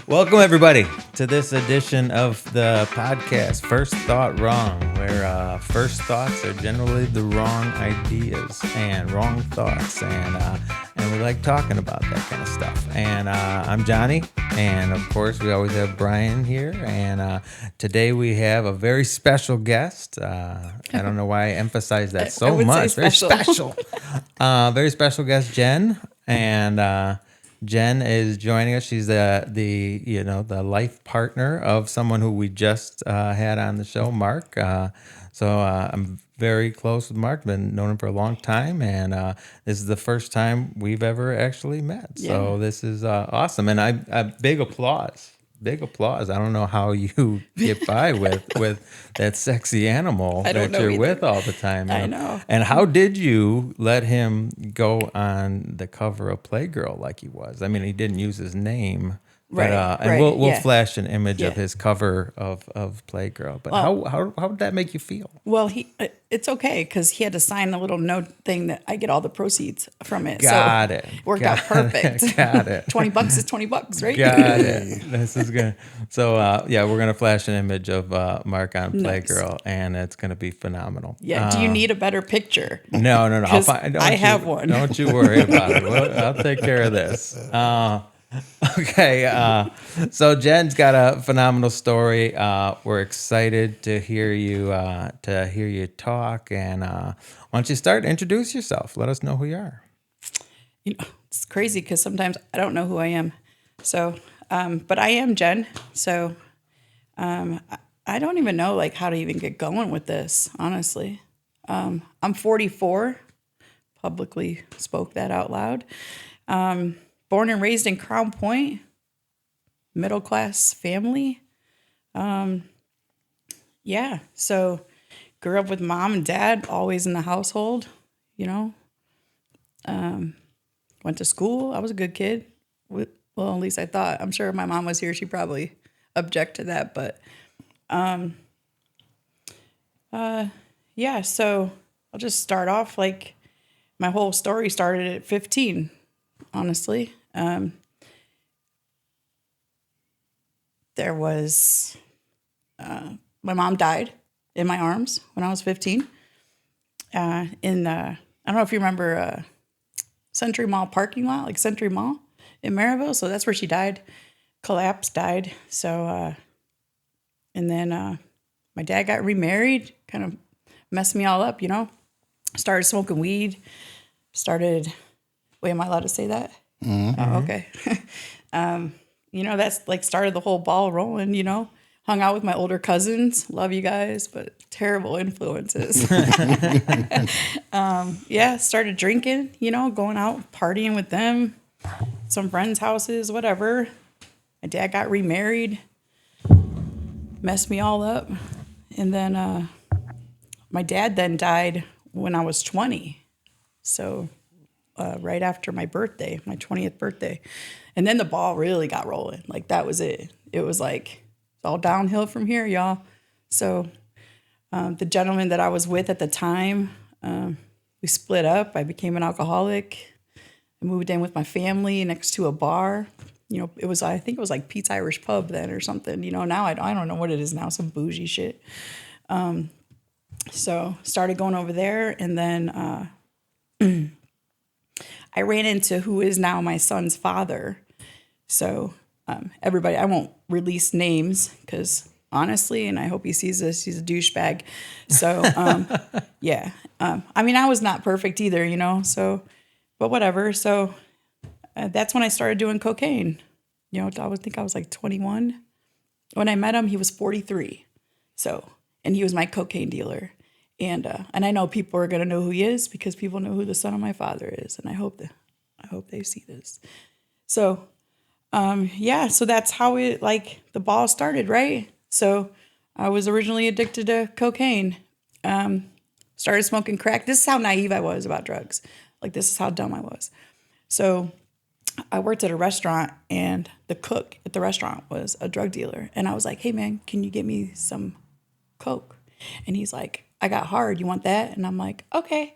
Welcome, everybody, to this edition of the podcast, First Thought Wrong, where first thoughts are generally the wrong ideas and wrong thoughts, and we like talking about that kind of stuff. And I'm Johnny, and of course, we always have Brian here, and today we have a very special guest. I don't know why I emphasize that so much. Very special. Very special guest, Jen, and Jen is joining us. She's the life partner of someone who we just had on the show, Mark. So I'm very close with Mark. Been known him for a long time, and this is the first time we've ever actually met. Yeah. So this is awesome, and I big applause. Big applause. I don't know how you get by with that sexy animal that you're with all the time. I know. And how did you let him go on the cover of Playgirl like he was? I mean, he didn't use his name. But, and we'll flash an image of his cover of Playgirl. But how did that make you feel? Well, it's okay because he had to sign a little note thing that I get all the proceeds from it. Got it. Worked out perfect. Got it. $20 is $20, right? Got it. This is good. So we're gonna flash an image of Mark on Playgirl, and it's gonna be phenomenal. Yeah. Do you need a better picture? No. I have one. Don't you worry about it. I'll take care of this. Okay, so Jen's got a phenomenal story. We're excited to hear you talk. And why don't you start? Introduce yourself. Let us know who you are. It's crazy because sometimes I don't know who I am. So, but I am Jen. So, I don't even know how to even get going with this. Honestly, I'm 44. Publicly spoke that out loud. Born and raised in Crown Point, middle class family. So grew up with mom and dad, always in the household, Went to school. I was a good kid. Well, at least I thought. I'm sure if my mom was here, she'd probably object to that. But, so I'll just start off my whole story started at 15, honestly. There was, my mom died in my arms when I was 15. I don't know if you remember Century Mall parking lot, like Century Mall in Maryville. So that's where she died, collapsed, died. So, and then my dad got remarried, kind of messed me all up, Started smoking weed, wait, am I allowed to say that? Mm-hmm. Oh, okay. That's started the whole ball rolling, hung out with my older cousins. Love you guys, but terrible influences. Started drinking, going out, partying with them, some friends' houses, whatever. My dad got remarried, messed me all up. And then my dad then died when I was 20. So right after my birthday, my 20th birthday. And then the ball really got rolling. That was it. It was it's all downhill from here, y'all. So the gentleman that I was with at the time, we split up. I became an alcoholic. I moved in with my family next to a bar. I think it was Pete's Irish Pub then or something. Now I don't know what it is now, some bougie shit. So started going over there, and then I ran into who is now my son's father. So everybody, I won't release names because honestly, and I hope he sees this, he's a douchebag. So I was not perfect either, so, but whatever. So that's when I started doing cocaine. I think I was 21. When I met him, he was 43. So, and he was my cocaine dealer. And I know people are going to know who he is because people know who the son of my father is. And I hope they see this. So, so that's how it, the ball started, right? So I was originally addicted to cocaine. Started smoking crack. This is how naive I was about drugs. This is how dumb I was. So I worked at a restaurant, and the cook at the restaurant was a drug dealer. And I was like, hey, man, can you get me some Coke? And he's like, I got hard. You want that? And I'm like, okay.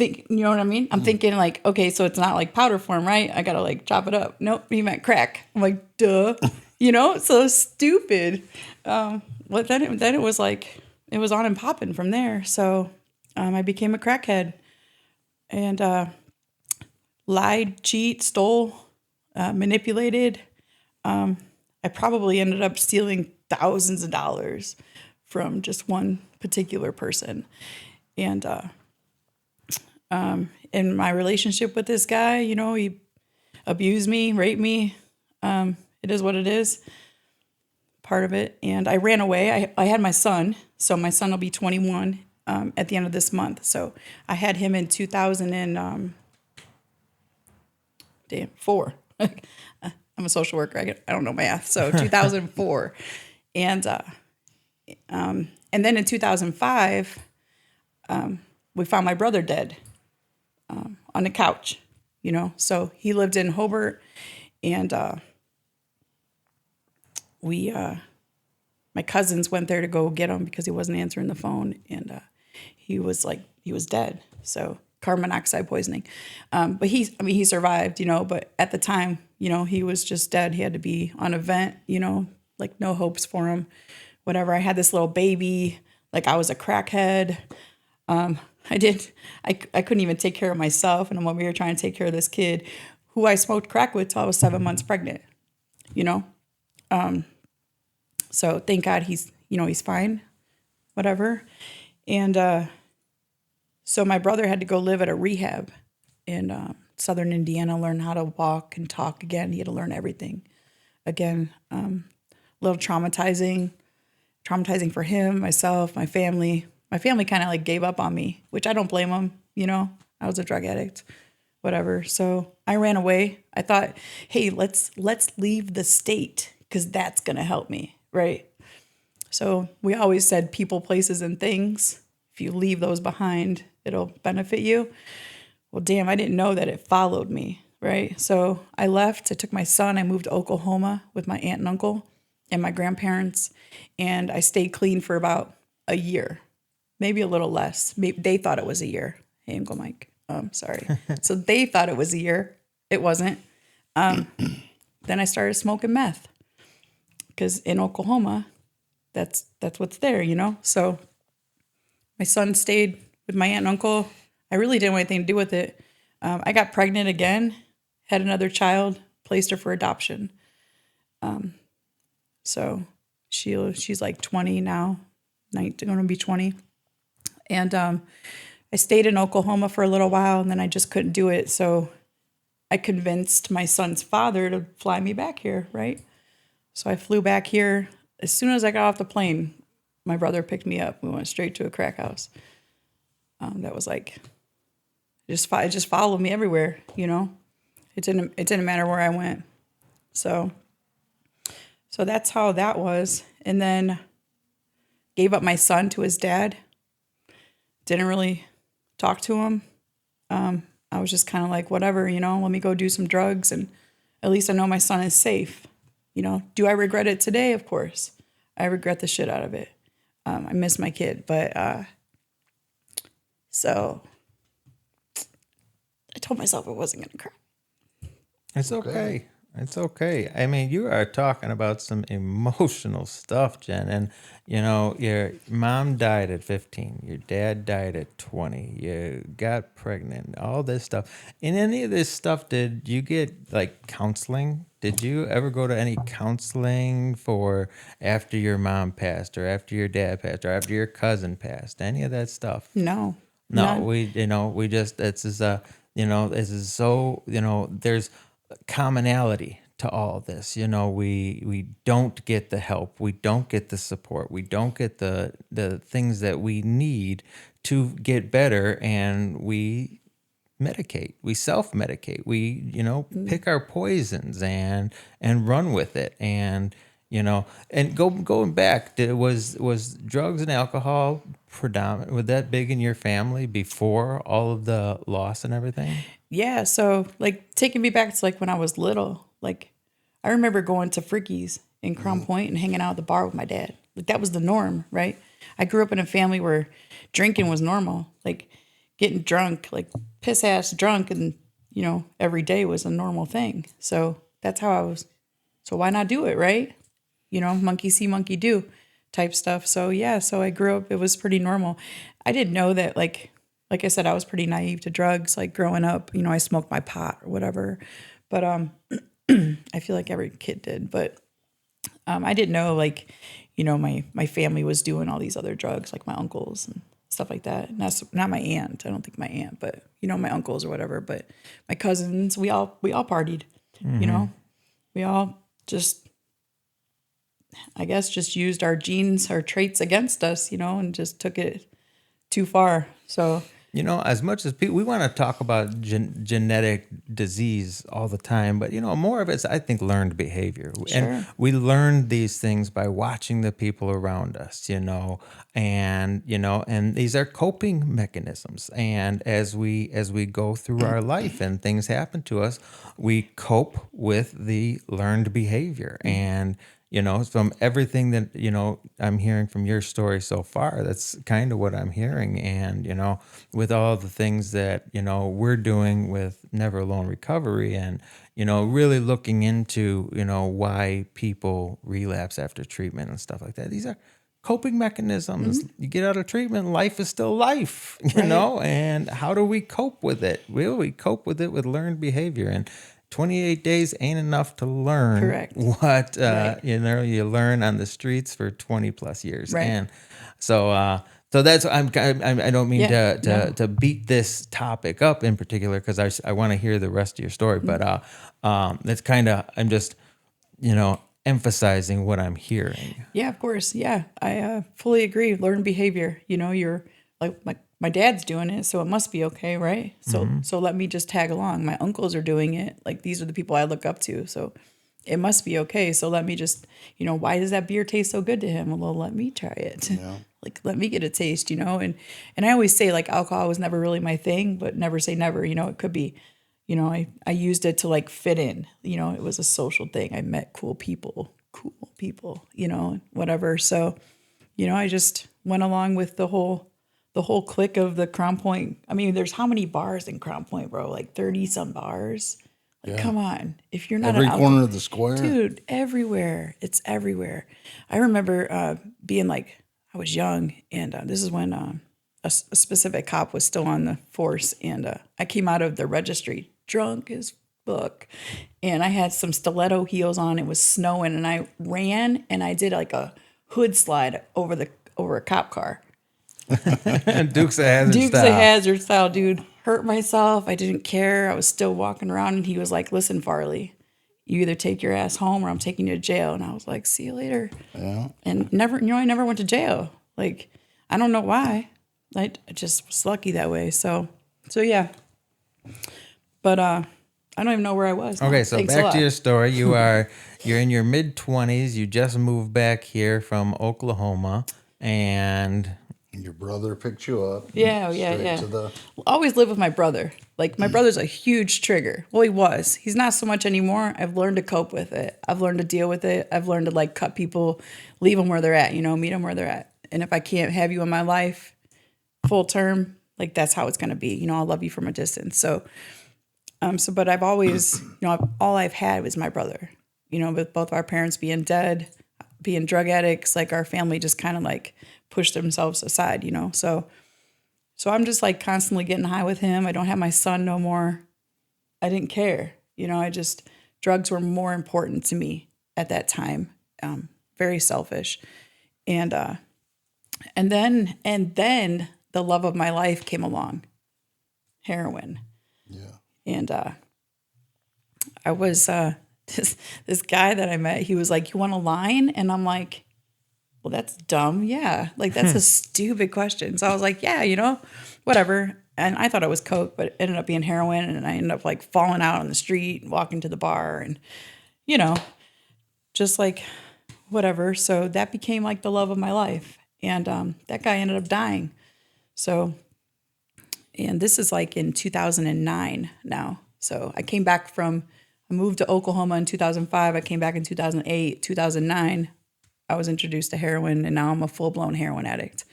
You know what I mean? I'm thinking like, okay, so it's not like powder form, right? I gotta like chop it up. Nope, he meant crack. I'm like, duh. So stupid. But then it was like, it was on and popping from there. So I became a crackhead and lied, cheat, stole, manipulated. I probably ended up stealing thousands of dollars from just one particular person. And in my relationship with this guy, he abused me, raped me. It is what it is, part of it. And I ran away. I had my son. So my son will be 21 at the end of this month. So I had him in 2004. I'm a social worker. I don't know math. So 2004. And then in 2005, we found my brother dead on the couch, So he lived in Hobart, and my cousins went there to go get him because he wasn't answering the phone, and he was dead. So carbon monoxide poisoning. But he survived, but at the time, he was just dead. He had to be on a vent, like no hopes for him, whatever. I had this little baby, like I was a crackhead. I couldn't even take care of myself. And I'm over here trying to take care of this kid who I smoked crack with till I was 7 months pregnant, So thank God he's fine, whatever. And so my brother had to go live at a rehab in southern Indiana, learn how to walk and talk again. He had to learn everything again. A little traumatizing for him, myself, my family. My family kind of like gave up on me, which I don't blame them. I was a drug addict, whatever. So I ran away. I thought, hey, let's leave the state because that's going to help me. Right. So we always said people, places, and things. If you leave those behind, it'll benefit you. Well, damn, I didn't know that it followed me. Right. So I left. I took my son. I moved to Oklahoma with my aunt and uncle and my grandparents. And I stayed clean for about a year, maybe a little less. Maybe they thought it was a year. Hey, Uncle Mike. Sorry. So they thought it was a year. It wasn't. Then I started smoking meth because in Oklahoma, that's what's there, So my son stayed with my aunt and uncle. I really didn't want anything to do with it. I got pregnant again, had another child, placed her for adoption. So she's like 20 now, going to be 20. And I stayed in Oklahoma for a little while, and then I just couldn't do it. So I convinced my son's father to fly me back here, right? So I flew back here. As soon as I got off the plane, my brother picked me up. We went straight to a crack house. That was like, it just followed me everywhere, It didn't matter where I went. So that's how that was. And then gave up my son to his dad. Didn't really talk to him. I was just kind of like, whatever, let me go do some drugs. And at least I know my son is safe. Do I regret it today? Of course. I regret the shit out of it. I miss my kid. But so I told myself I wasn't going to cry. It's okay. It's okay. I mean, you are talking about some emotional stuff, Jen. And, your mom died at 15. Your dad died at 20. You got pregnant, all this stuff. In any of this stuff, did you get, like, counseling? Did you ever go to any counseling for after your mom passed or after your dad passed or after your cousin passed? Any of that stuff? No. No, None. we just, this is so, there's commonality to all of this. We don't get the help, we don't get the support, we don't get the things that we need to get better, and we medicate, we self-medicate, we pick our poisons and run with it. And and going back, was drugs and alcohol predominant? Was that big in your family before all of the loss and everything? Yeah. So like taking me back to like when I was little, like I remember going to Fricky's in Crown Point and hanging out at the bar with my dad. Like that was the norm, right? I grew up in a family where drinking was normal. Like getting drunk, like piss ass drunk, and every day was a normal thing. So that's how I was. So why not do it, right? Monkey see, monkey do type stuff. So yeah, so I grew up, it was pretty normal. I didn't know that, like I said, I was pretty naive to drugs. Like growing up, I smoked my pot or whatever. But I feel like every kid did. But I didn't know, like, my family was doing all these other drugs, like my uncles and stuff like that. Not my aunt. I don't think my aunt, but my uncles or whatever. But my cousins, we all partied. We all just, I guess, just used our genes, our traits against us, and just took it too far. So, as much as we want to talk about genetic disease all the time, but, more of it's, I think, learned behavior. Sure. And we learn these things by watching the people around us, and these are coping mechanisms. And as we go through our life and things happen to us, we cope with the learned behavior. And from everything that, I'm hearing from your story so far, that's kind of what I'm hearing. And, with all the things that, we're doing with Never Alone Recovery and, really looking into, why people relapse after treatment and stuff like that. These are coping mechanisms. You get out of treatment, life is still life, and how do we cope with it? We cope with it with learned behavior. And 28 days ain't enough to learn Correct. what you learn on the streets for 20 plus years. Right. And so that's I don't mean to beat this topic up in particular, because I want to hear the rest of your story, but that's kind of, I'm just emphasizing what I'm hearing. Yeah, of course. Yeah, I fully agree. Learned behavior. You're like my dad's doing it, so it must be okay, right? So let me just tag along. My uncles are doing it. Like, these are the people I look up to, so it must be okay. So let me just, why does that beer taste so good to him? Well, let me try it. Yeah. Like, let me get a taste, and I always say, like, alcohol was never really my thing, but never say never. It could be, I used it to, like, fit in. It was a social thing. I met cool people, whatever. So, I just went along with the whole clique of the Crown Point. I mean, there's how many bars in Crown Point, bro? Like 30 some bars. Like, come on. If you're not every corner of the square, dude, everywhere. It's everywhere. I remember being like, I was young, and this is when a specific cop was still on the force, and I came out of the registry drunk as fuck, and I had some stiletto heels on. It was snowing, and I ran, and I did like a hood slide over a cop car. Dukes of Hazzard style, dude. Hurt myself. I didn't care. I was still walking around, and he was like, "Listen, Farley, you either take your ass home or I'm taking you to jail." And I was like, "See you later." Yeah. And I never went to jail. Like, I don't know why. I just was lucky that way. So yeah. But I don't even know where I was. Okay, so back to your story. You're in your mid-20s. You just moved back here from Oklahoma, and your brother picked you up. Yeah. Always live with my brother. Like, my brother's a huge trigger. Well, he was. He's not so much anymore. I've learned to cope with it. I've learned to deal with it. I've learned to, like, cut people, leave them where they're at, meet them where they're at. And if I can't have you in my life full term, like, that's how it's going to be. I'll love you from a distance. So, but I've always, all I've had was my brother, with both our parents being dead, being drug addicts, like, our family just kind of, like, pushed themselves aside, So I'm just, like, constantly getting high with him. I don't have my son no more. I didn't care. Drugs were more important to me at that time. Very selfish. And then the love of my life came along, heroin. Yeah. And I was this guy that I met. He was like, "You want a line?" And I'm like, "Well, that's dumb. Yeah, like, that's a stupid question." So I was like, "Yeah, whatever." And I thought it was coke, but it ended up being heroin. And I ended up, like, falling out on the street, walking to the bar, and just like whatever. So that became, like, the love of my life. And that guy ended up dying. So, and this is, like, in 2009 now. So I moved to Oklahoma in 2005. I came back in 2008, 2009. I was introduced to heroin, and now I'm a full-blown heroin addict.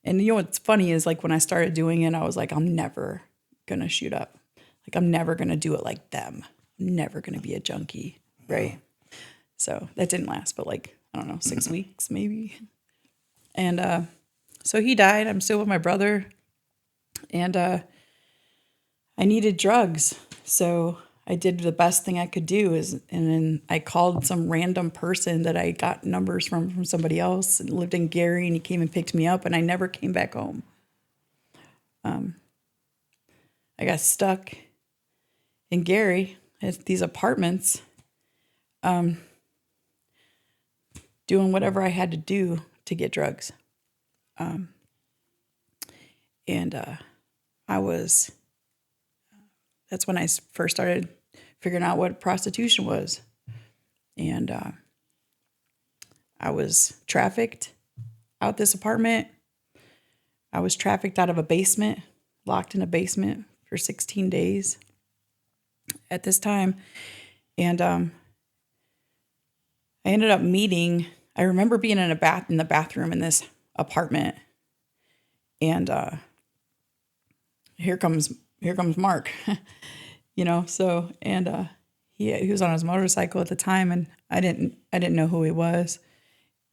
And you know what's funny is like when I started doing it, I was like, I'm never gonna shoot up. Like I'm never gonna do it like them. I'm never gonna be a junkie, right? So that didn't last, but like I don't know, 6 weeks maybe. And so he died. I'm still with my brother, and I needed drugs, so I did the best thing I could do and then I called some random person that I got numbers from somebody else and lived in Gary, and he came and picked me up, and I never came back home. I got stuck in Gary at these apartments, doing whatever I had to do to get drugs. And I was, that's when I first started figuring out what prostitution was. And I was trafficked out this apartment. I was trafficked out of a basement, locked in a basement for 16 days at this time. And I ended up meeting, I remember being in the bathroom in this apartment. And here comes Mark, so, and he was on his motorcycle at the time, and I didn't know who he was.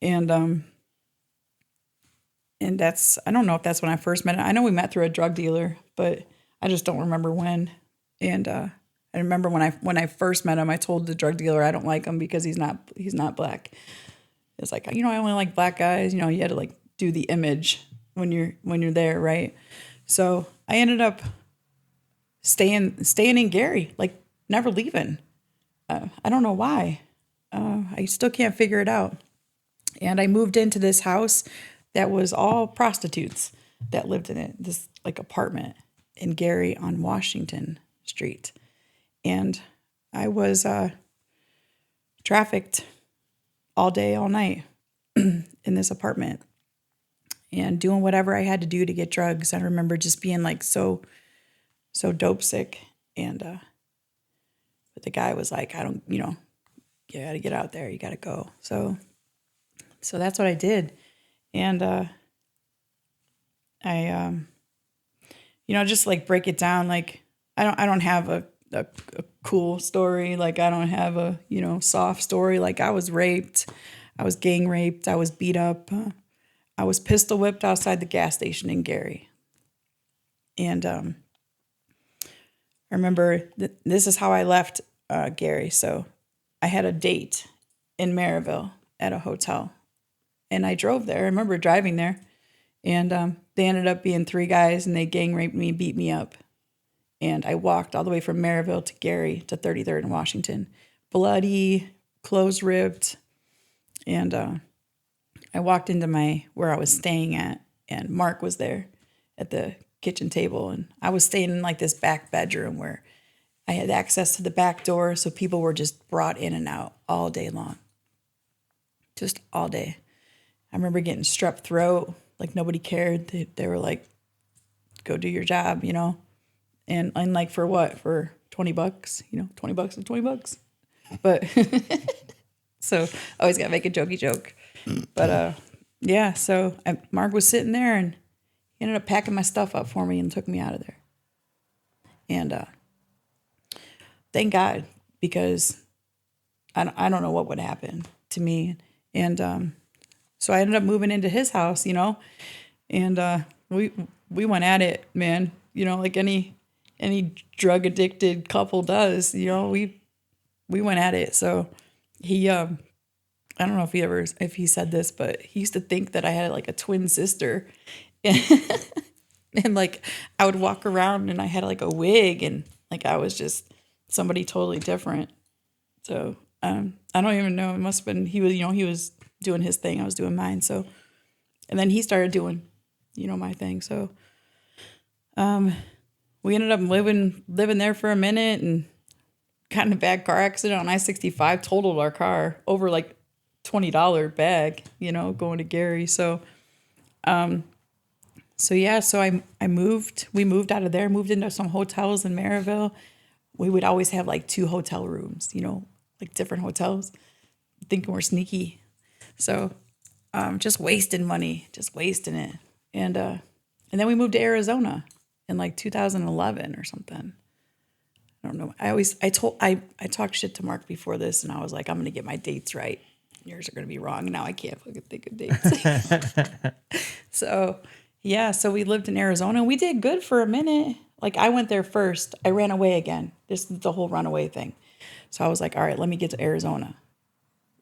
And that's, I don't know if that's when I first met him. I know we met through a drug dealer, but I just don't remember when. And I remember when I first met him, I told the drug dealer I don't like him because he's not black. It's like, I only like black guys. You had to like do the image when you're there, right? So I ended up staying in Gary, like never leaving. I don't know why. I still can't figure it out. And I moved into this house that was all prostitutes that lived in it, this like apartment in Gary on Washington Street. And I was trafficked all day, all night in this apartment and doing whatever I had to do to get drugs. I remember just being like so dope sick. And but the guy was like, I don't, you got to get out there. You got to go. So that's what I did. And I just like break it down. Like I don't have a cool story. Like I don't have a, soft story. Like I was raped. I was gang raped. I was beat up. I was pistol whipped outside the gas station in Gary. And I remember this is how I left Gary. So I had a date in Maryville at a hotel. And I drove there. I remember driving there. And they ended up being 3 guys, and they gang raped me, beat me up. And I walked all the way from Maryville to Gary to 33rd and Washington. Bloody, clothes ripped. And I walked into where I was staying at, and Mark was there at the kitchen table. And I was staying in like this back bedroom where I had access to the back door. So people were just brought in and out all day long. Just all day. I remember getting strep throat. Like nobody cared. They were like, go do your job, And like for what? For $20, $20 is $20. But so I always got to make a jokey joke. But yeah, so Mark was sitting there, and he ended up packing my stuff up for me and took me out of there. And thank God, because I don't know what would happen to me. And so I ended up moving into his house, and we went at it, man. Like any drug addicted couple does. We went at it. So he I don't know if he said this, but he used to think that I had like a twin sister, and like I would walk around and I had like a wig, and like I was just somebody totally different. So I don't even know. It must have been he was doing his thing. I was doing mine. So, and then he started doing, my thing. So, we ended up living there for a minute, and got in a bad car accident on I-65, totaled our car over like $20 bag, going to Gary. So, I moved. We moved out of there, moved into some hotels in Maryville. We would always have like 2 hotel rooms, like different hotels, thinking we're sneaky. So, just wasting money, just wasting it. And then we moved to Arizona in like 2011 or something. I don't know. I talked shit to Mark before this, and I was like, I'm gonna get my dates right. Yours are gonna be wrong. Now I can't fucking think of dates. So yeah, so we lived in Arizona. We did good for a minute. Like I went there first. I ran away again. This is the whole runaway thing. So I was like, all right, let me get to Arizona.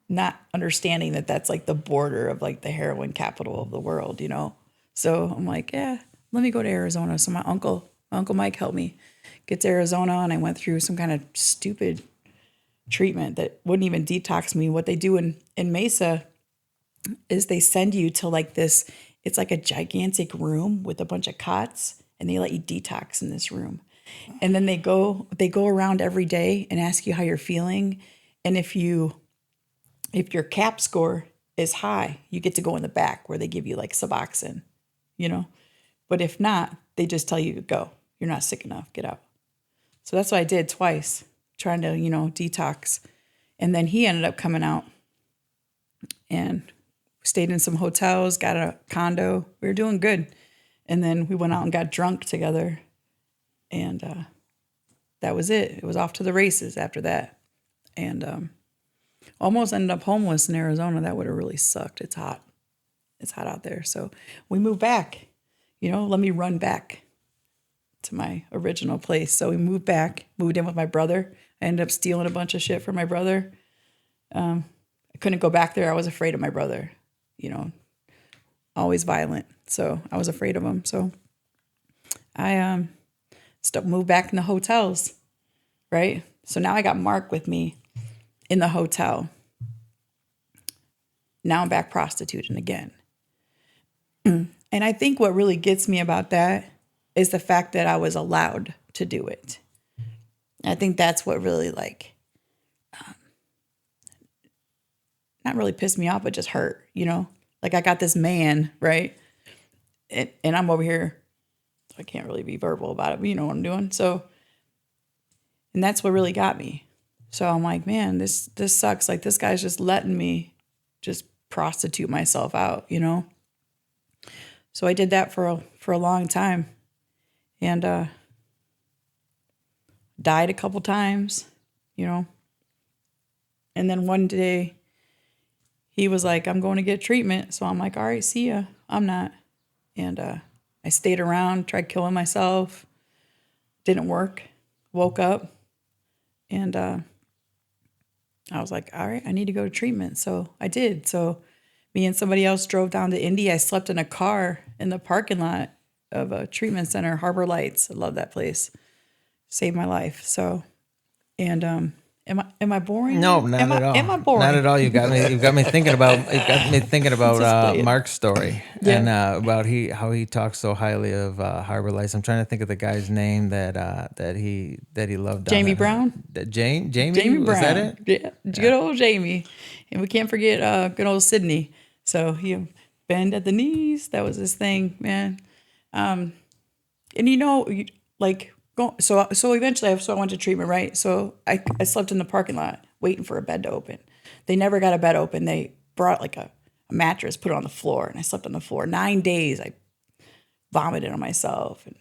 Not understanding that that's like the border of like the heroin capital of the world, you know? So I'm like, yeah, let me go to Arizona. So my uncle Mike helped me get to Arizona, and I went through some kind of stupid treatment that wouldn't even detox me. What they do in Mesa is they send you to like this, it's like a gigantic room with a bunch of cots, and they let you detox in this room. And then they go around every day and ask you how you're feeling. And if your CAP score is high, you get to go in the back where they give you like Suboxone, you know? But if not, they just tell you to go. You're not sick enough, get out. So that's what I did twice, trying to, detox. And then he ended up coming out and stayed in some hotels, got a condo. We were doing good. And then we went out and got drunk together. And that was it. It was off to the races after that. And almost ended up homeless in Arizona. That would have really sucked. It's hot. It's hot out there. So we moved back. Let me run back to my original place. So we moved in with my brother. I ended up stealing a bunch of shit from my brother. I couldn't go back there. I was afraid of my brother, always violent. So I was afraid of him. So I moved back in the hotels, right? So now I got Mark with me in the hotel. Now I'm back prostituting again. And I think what really gets me about that is the fact that I was allowed to do it. I think that's what really not really pissed me off, but just hurt, Like I got this man, right? And I'm over here. I can't really be verbal about it, but you know what I'm doing. So, and that's what really got me. So I'm like, man, this sucks. Like this guy's just letting me just prostitute myself out, So I did that for a long time, and died a couple times, And then one day he was like, I'm going to get treatment. So I'm like, all right, see ya. I'm not. And I stayed around, tried killing myself. Didn't work. Woke up, and I was like, all right, I need to go to treatment. So I did. So me and somebody else drove down to Indy. I slept in a car in the parking lot of a treatment center, Harbor Lights. I love that place. Saved my life. So, and am I boring? No, not at all. Am I boring? Not at all. You got me thinking about Mark's story. Yeah. And about how he talks so highly of Harbor Lights. I'm trying to think of the guy's name that he loved. Jamie Brown. Jamie Brown. Was that it? Yeah, good old Jamie, and we can't forget good old Sydney. So he bend at the knees. That was his thing, man. And so eventually, I went to treatment, right? So I slept in the parking lot waiting for a bed to open. They never got a bed open. They brought like a mattress, put it on the floor, and I slept on the floor. 9 days, I vomited on myself and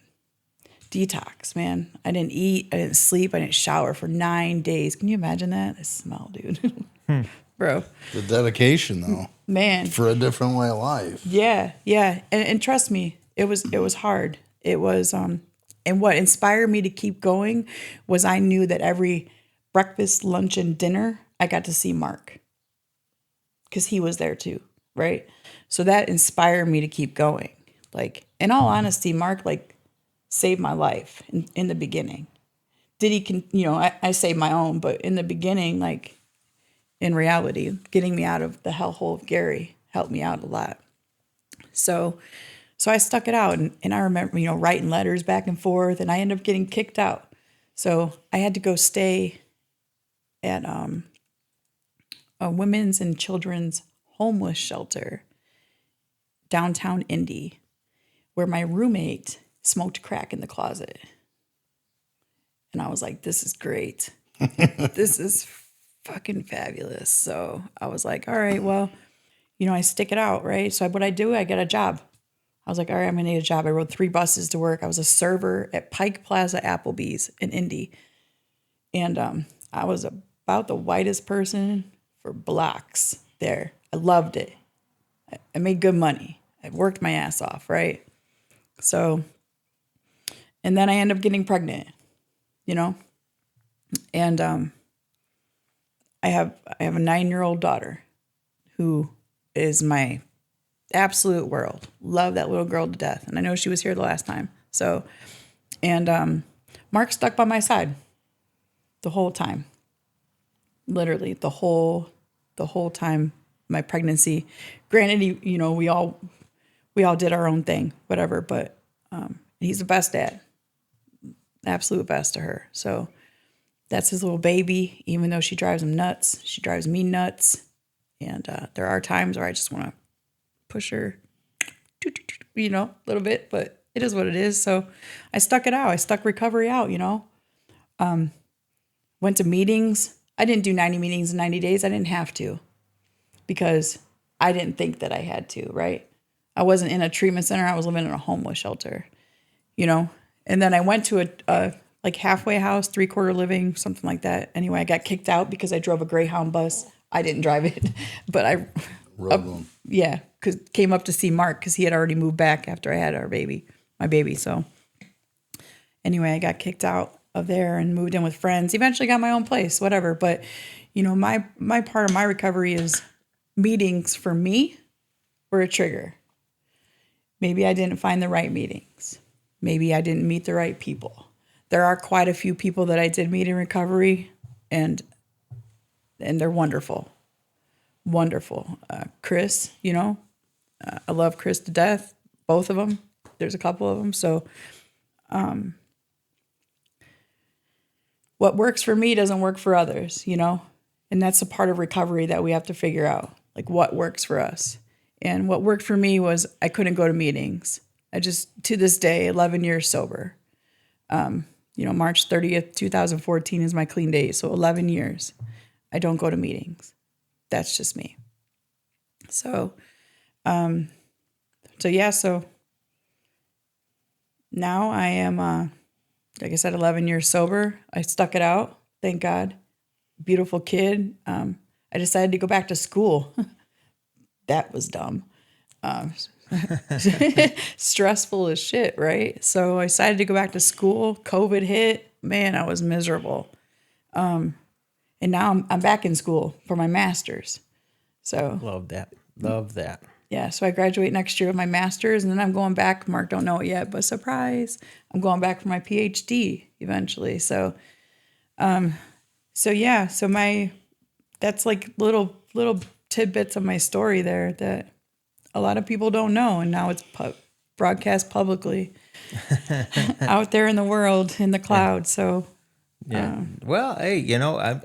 detox, man. I didn't eat, I didn't sleep, I didn't shower for 9 days. Can you imagine that? The smell, dude. Bro. The dedication, though. Man. For a different way of life. Yeah. And trust me, it was hard. It was and what inspired me to keep going was I knew that every breakfast, lunch, and dinner, I got to see Mark. Because he was there too, right? So that inspired me to keep going. Like, in all honesty, Mark, saved my life in the beginning. Did he, I saved my own, but in the beginning, in reality, getting me out of the hellhole of Gary helped me out a lot. So I stuck it out, and I remember, writing letters back and forth, and I ended up getting kicked out. So I had to go stay at a women's and children's homeless shelter downtown Indy, where my roommate smoked crack in the closet. And I was like, this is great. This is fucking fabulous. So I was like, all right, well, I stick it out, right? So what I do, I get a job. I was like, all right, I'm going to need a job. I rode 3 buses to work. I was a server at Pike Plaza Applebee's in Indy. And I was about the whitest person for blocks there. I loved it. I made good money. I worked my ass off, right? So, and then I ended up getting pregnant, you know? And I have a 9-year-old daughter who is my absolute world. Love that little girl to death. And I know she was here the last time. So, and Mark stuck by my side the whole time. Literally the whole time my pregnancy. Granted, we all did our own thing, whatever, but he's the best dad. Absolute best to her. So that's his little baby, even though she drives him nuts. She drives me nuts. And there are times where I just want to push her, a little bit, but it is what it is. So I stuck it out. I stuck recovery out, Went to meetings. I didn't do 90 meetings in 90 days. I didn't have to because I didn't think that I had to, right? I wasn't in a treatment center. I was living in a homeless shelter, And then I went to a like halfway house, 3/4 living, something like that. Anyway, I got kicked out because I drove a Greyhound bus. I didn't drive it, but I Rode one. yeah, came up to see Mark because he had already moved back after I had my baby. So anyway, I got kicked out of there and moved in with friends. Eventually got my own place, whatever. But my part of my recovery is meetings for me were a trigger. Maybe I didn't find the right meetings. Maybe I didn't meet the right people. There are quite a few people that I did meet in recovery, and they're wonderful. Wonderful. Chris, I love Chris to death. Both of them. There's a couple of them. So what works for me doesn't work for others, And that's a part of recovery that we have to figure out, like what works for us. And what worked for me was I couldn't go to meetings. I just, to this day, 11 years sober. March 30th, 2014 is my clean date. So 11 years, I don't go to meetings. That's just me. So, so now I am, like I said, 11 years sober. I stuck it out. Thank God. Beautiful kid. I decided to go back to school. That was dumb. Stressful as shit, right? So I decided to go back to school. COVID hit. Man, I was miserable. And now I'm back in school for my master's. So Love that. Love that. yeah, so I graduate next year with my master's, and then I'm going back. Mark don't know it yet, but surprise, I'm going back for my PhD eventually. So, that's like little tidbits of my story there that a lot of people don't know, and now it's broadcast publicly out there in the world, in the cloud. So. Yeah. Well, hey,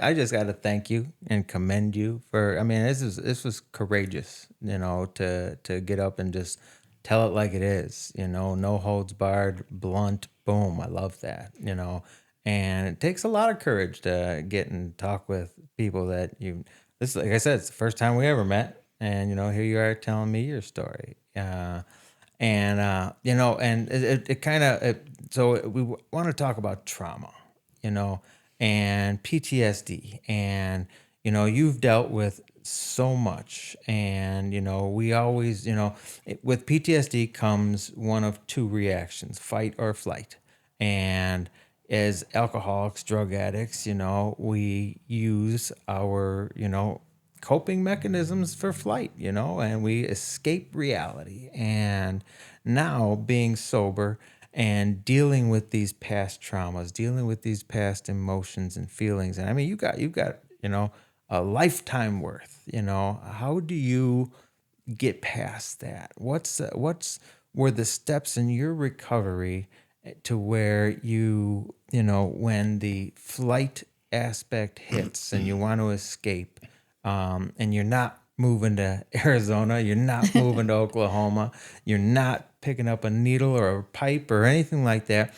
I just got to thank you and commend you for. I mean, this was courageous, to get up and just tell it like it is. No holds barred, blunt, boom. I love that. And it takes a lot of courage to get and talk with people that you. This, like I said, it's the first time we ever met, and here you are telling me your story. And it kind of. So we want to talk about trauma. And PTSD, and, you've dealt with so much, and, we always, with PTSD comes one of two reactions, fight or flight. And as alcoholics, drug addicts, we use our, coping mechanisms for flight, and we escape reality. And now being sober and dealing with these past traumas, dealing with these past emotions and feelings. And I mean, you got, a lifetime worth, how do you get past that? What's were the steps in your recovery to where when the flight aspect hits and you want to escape, and you're not moving to Arizona, you're not moving to Oklahoma, you're not picking up a needle or a pipe or anything like that.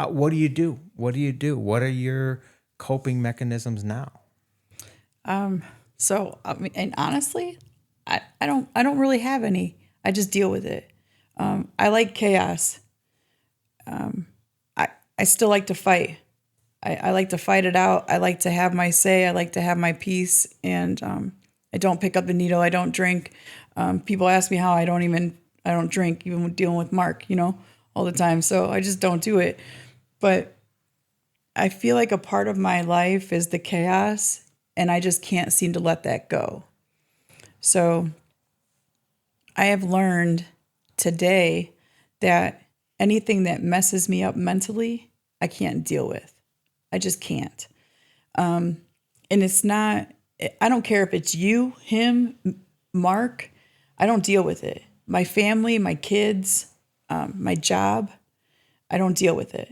What do you do? What do you do? What are your coping mechanisms now? So I mean, and honestly, I don't really have any. I just deal with it. I like chaos. I still like to fight. I like to fight it out. I like to have my say. I like to have my peace. And I don't pick up the needle. I don't drink. People ask me how I don't drink, even when dealing with Mark, all the time. So I just don't do it. But I feel like a part of my life is the chaos, and I just can't seem to let that go. So I have learned today that anything that messes me up mentally, I can't deal with. I just can't. And it's not, I don't care if it's you, him, Mark, I don't deal with it. My family, my kids, my job, I don't deal with it.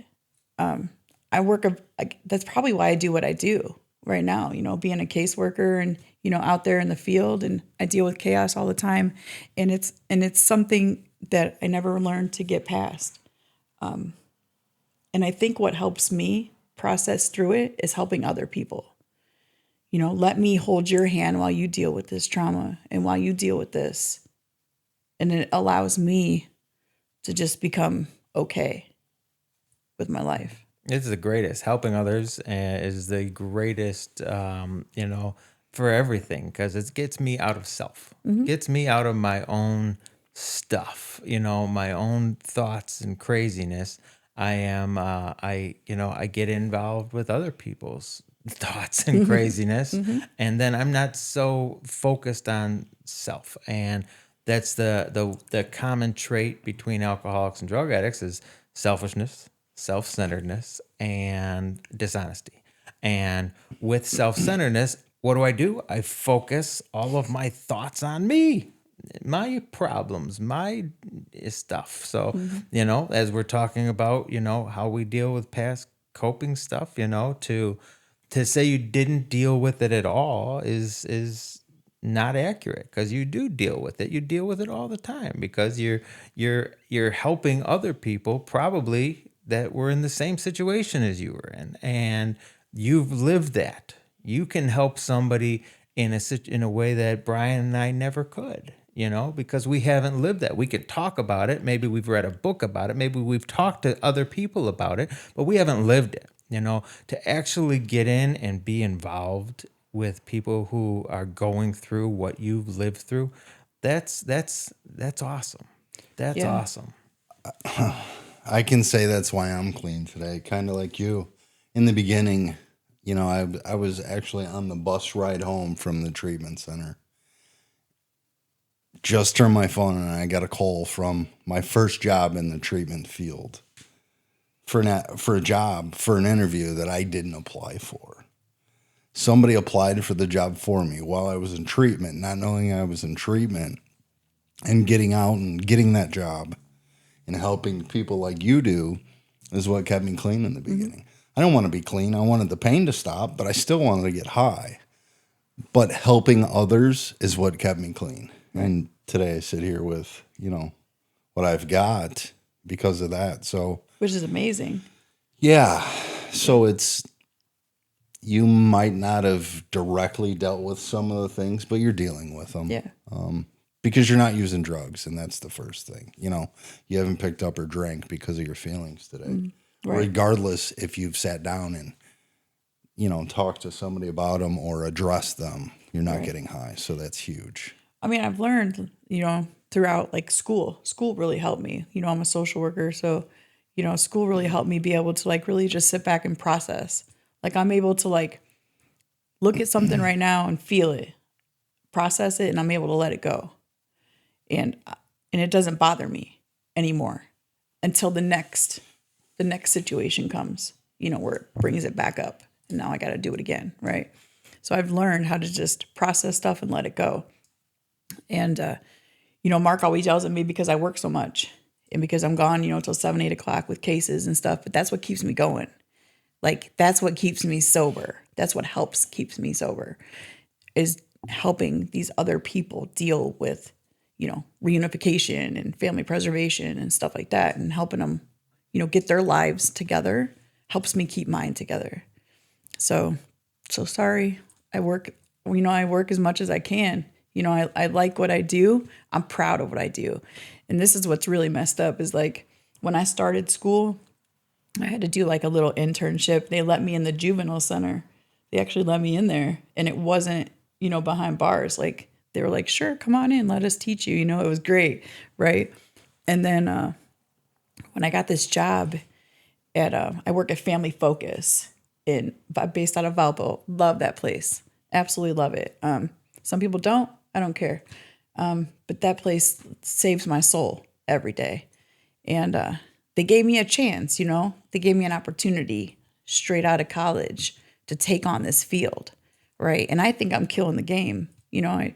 That's probably why I do what I do right now, being a caseworker and, out there in the field, and I deal with chaos all the time. And it's something that I never learned to get past. And I think what helps me process through it is helping other people. Let me hold your hand while you deal with this trauma and while you deal with this. And it allows me to just become okay with my life. It's the greatest. Helping others is the greatest, for everything, because it gets me out of self, gets me out of my own stuff, my own thoughts and craziness. I get involved with other people's thoughts and craziness, and then I'm not so focused on self. And that's the common trait between alcoholics and drug addicts is selfishness, self-centeredness, and dishonesty. And with self-centeredness, what do? I focus all of my thoughts on me, my problems, my stuff. So, as we're talking about, how we deal with past coping stuff, to say you didn't deal with it at all is not accurate, because you do deal with it. You deal with it all the time, because you're helping other people probably that were in the same situation as you were in, and you've lived that. You can help somebody in a way that Brian and I never could, because we haven't lived that. We could talk about it. Maybe we've read a book about it. Maybe we've talked to other people about it, but we haven't lived it, to actually get in and be involved with people who are going through what you've lived through. That's awesome. That's awesome. I can say that's why I'm clean today, kind of like you. In the beginning, I was actually on the bus ride home from the treatment center. Just turned my phone and I got a call from my first job in the treatment field for a job, for an interview that I didn't apply for. Somebody applied for the job for me while I was in treatment, not knowing I was in treatment, and getting out and getting that job and helping people like you do is what kept me clean in the beginning. I don't want to be clean. I wanted the pain to stop, but I still wanted to get high. But helping others is what kept me clean. And today I sit here with, what I've got because of that. So, Which is amazing. Yeah. So you might not have directly dealt with some of the things, but you're dealing with them. Yeah. Because you're not using drugs, and that's the first thing. You haven't picked up or drank because of your feelings today. Right. Regardless if you've sat down and, talked to somebody about them or addressed them, you're not getting high. So that's huge. I mean, I've learned, throughout like school really helped me. I'm a social worker. So, school really helped me be able to like really just sit back and process. Like I'm able to like look at something right now and feel it, process it, and I'm able to let it go. And it doesn't bother me anymore until the next situation comes, where it brings it back up. And now I got to do it again. Right. So I've learned how to just process stuff and let it go. And, Mark always yells at me because I work so much and because I'm gone, until 7, 8 o'clock with cases and stuff. But that's what keeps me going. Like, that's what keeps me sober. That's what keeps me sober, is helping these other people deal with, reunification and family preservation and stuff like that, and helping them, get their lives together helps me keep mine together. So sorry. I work as much as I can. I like what I do. I'm proud of what I do. And this is what's really messed up is like when I started school, I had to do like a little internship. They let me in the juvenile center. They actually let me in there, and it wasn't, behind bars. Like they were like, sure, come on in, let us teach you. It was great, right? And then when I got this job at, I work at Family Focus based out of Valpo. Love that place, absolutely love it. Some people don't. I don't care. But that place saves my soul every day, and they gave me a chance. They gave me an opportunity straight out of college to take on this field, right? And I think I'm killing the game. I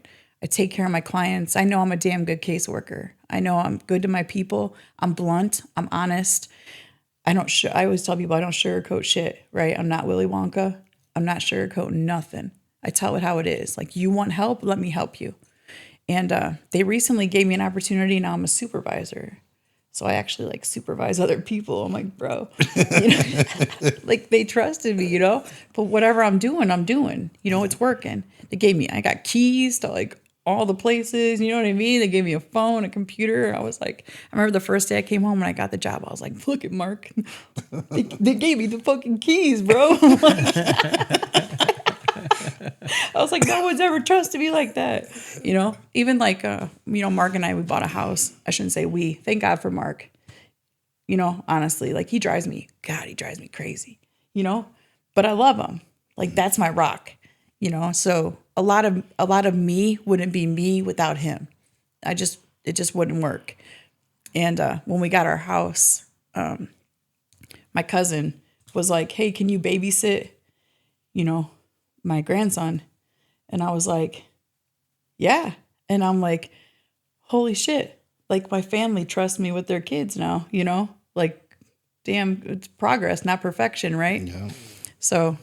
take care of my clients. I know I'm a damn good caseworker. I know I'm good to my people. I'm blunt. I'm honest. I always tell people I don't sugarcoat shit, right? I'm not Willy Wonka. I'm not sugarcoating nothing. I tell it how it is. Like, you want help? Let me help you. And they recently gave me an opportunity. Now I'm a supervisor. So I actually like supervise other people. I'm like, bro, like they trusted me, but whatever I'm doing, it's working. I got keys to like all the places, you know what I mean? They gave me a phone, a computer. I was like, I remember the first day I came home when I got the job, I was like, look at Mark. They gave me the fucking keys, bro. I was like, no one's ever trusted me like that. Even like, Mark and I, we bought a house. I shouldn't say we. Thank God for Mark. Honestly, like he drives me crazy, but I love him. Like that's my rock, so a lot of me wouldn't be me without him. It just wouldn't work. And when we got our house, my cousin was like, hey, can you babysit, my grandson? And I was like, yeah. And I'm like, holy shit. Like my family trusts me with their kids now, like, damn, it's progress, not perfection. Right. Yeah. So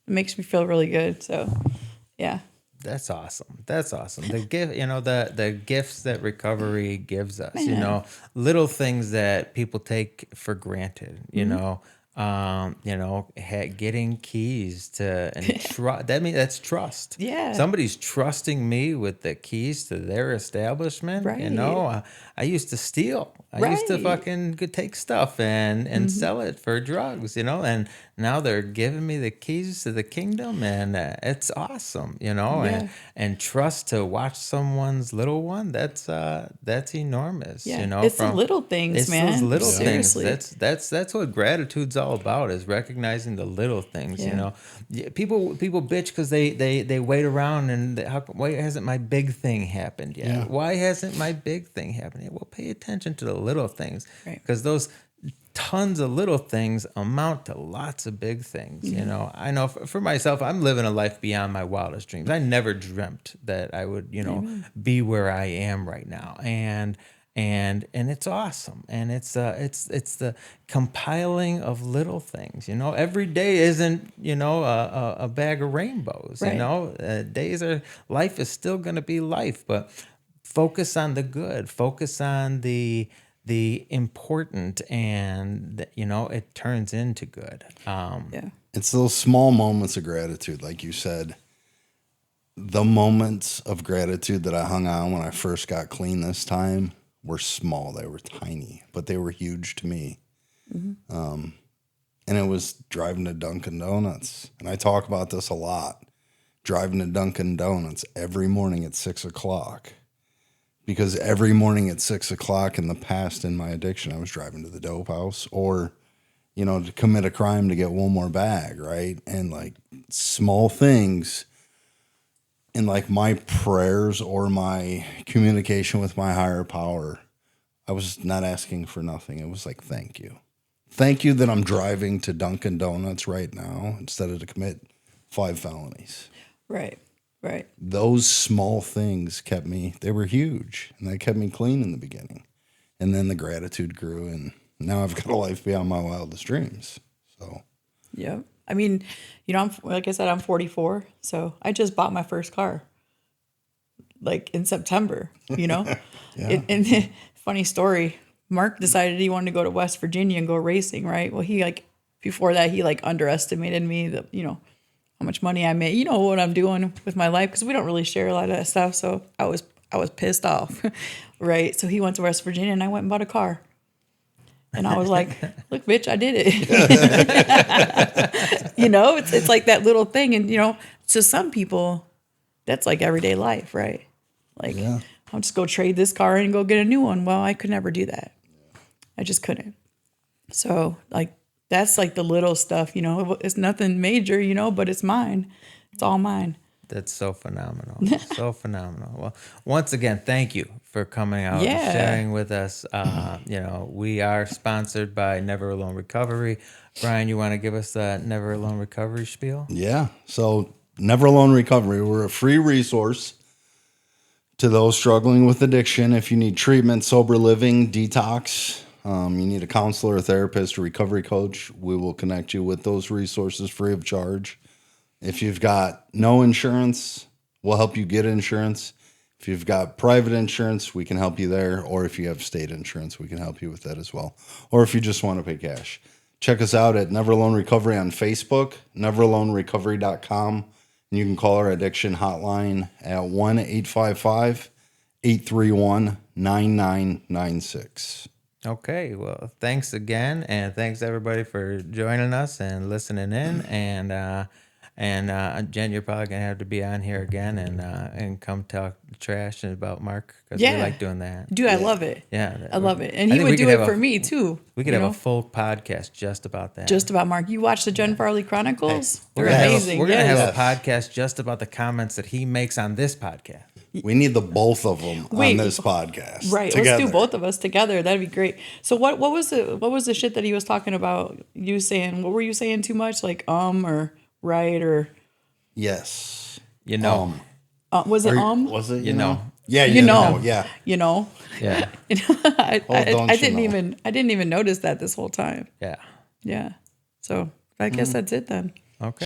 it makes me feel really good. So yeah. That's awesome. The gift, the gifts that recovery gives us, Man. little things that people take for granted, getting keys to, and that's trust. Yeah. Somebody's trusting me with the keys to their establishment. Right. I used to steal. I used to Right. fucking take stuff and sell it for drugs, and now they're giving me the keys to the kingdom, and it's awesome, Yeah. and trust to watch someone's little one. That's enormous, Yeah. It's the little things, it's man. those little Seriously. things. That's what gratitude's all about, is recognizing the little things. Yeah. People bitch because they wait around and why hasn't my big thing happened yet? Yeah. Why hasn't my big thing happened yet? Well, pay attention to the little things, Right. because those tons of little things amount to lots of big things. I know for myself, I'm living a life beyond my wildest dreams. I never dreamt that I would, be where I am right now. And it's awesome. And it's the compiling of little things. Every day isn't, a bag of rainbows. Right. Life is still going to be life, but focus on the good, focus on the important, and it turns into good. Yeah. It's those small moments of gratitude, like you said. The moments of gratitude that I hung on when I first got clean this time were small. They were tiny, but they were huge to me. And it was driving to Dunkin' Donuts. And I talk about this a lot. Driving to Dunkin' Donuts every morning at 6:00. Because every morning at 6:00 in the past in my addiction, I was driving to the dope house or, to commit a crime to get one more bag, right? And like small things in like my prayers or my communication with my higher power, I was not asking for nothing. It was like, thank you. Thank you that I'm driving to Dunkin' Donuts right now instead of to commit 5 felonies. Right. Right. Those small things they were huge, and they kept me clean in the beginning. And then the gratitude grew, and now I've got a life beyond my wildest dreams. So, Yeah. I mean, like I said, I'm 44, so I just bought my first car, like in September. Yeah. And funny story, Mark decided he wanted to go to West Virginia and go racing, right? Well, before that, he underestimated me, how much money I made, what I'm doing with my life, because we don't really share a lot of that stuff. So I I was pissed off, right? So he went to West Virginia, and I went and bought a car. And I was like, look, bitch, I did it. It's like that little thing. And, to some people, that's like everyday life, right? Like, I'll just go trade this car and go get a new one. Well, I could never do that. I just couldn't. So, like, that's like the little stuff, it's nothing major, but it's mine. It's all mine. That's so phenomenal. So phenomenal. Well, once again, thank you for coming out and Yeah. sharing with us. We are sponsored by Never Alone Recovery. Brian, you want to give us the Never Alone Recovery spiel? Yeah. So Never Alone Recovery, we're a free resource to those struggling with addiction. If you need treatment, sober living, detox, you need a counselor, a therapist, a recovery coach, we will connect you with those resources free of charge. If you've got no insurance, we'll help you get insurance. If you've got private insurance, we can help you there. Or if you have state insurance, we can help you with that as well. Or if you just want to pay cash. Check us out at Never Alone Recovery on Facebook, neveralonerecovery.com. And you can call our addiction hotline at 1-855-831-9996. Okay, well, thanks again, and thanks everybody for joining us and listening in. And Jen, you're probably gonna have to be on here again and come talk trash about Mark, because we like doing that. Dude, I love it. Yeah, I love it. And he would do it for me too. We could have a full podcast just about that. Just about Mark. You watch the Jen Farley Chronicles? We're They're amazing. We're gonna have a podcast just about the comments that he makes on this podcast. We need the both of them on this podcast. Right. Together. Let's do both of us together. That'd be great. So what was the shit that he was talking about? You saying, what were you saying too much? Like or right or yes. Was it Was it you know? Yeah, Yeah. Yeah. I didn't even notice that this whole time. Yeah. Yeah. So I guess that's it then. Okay.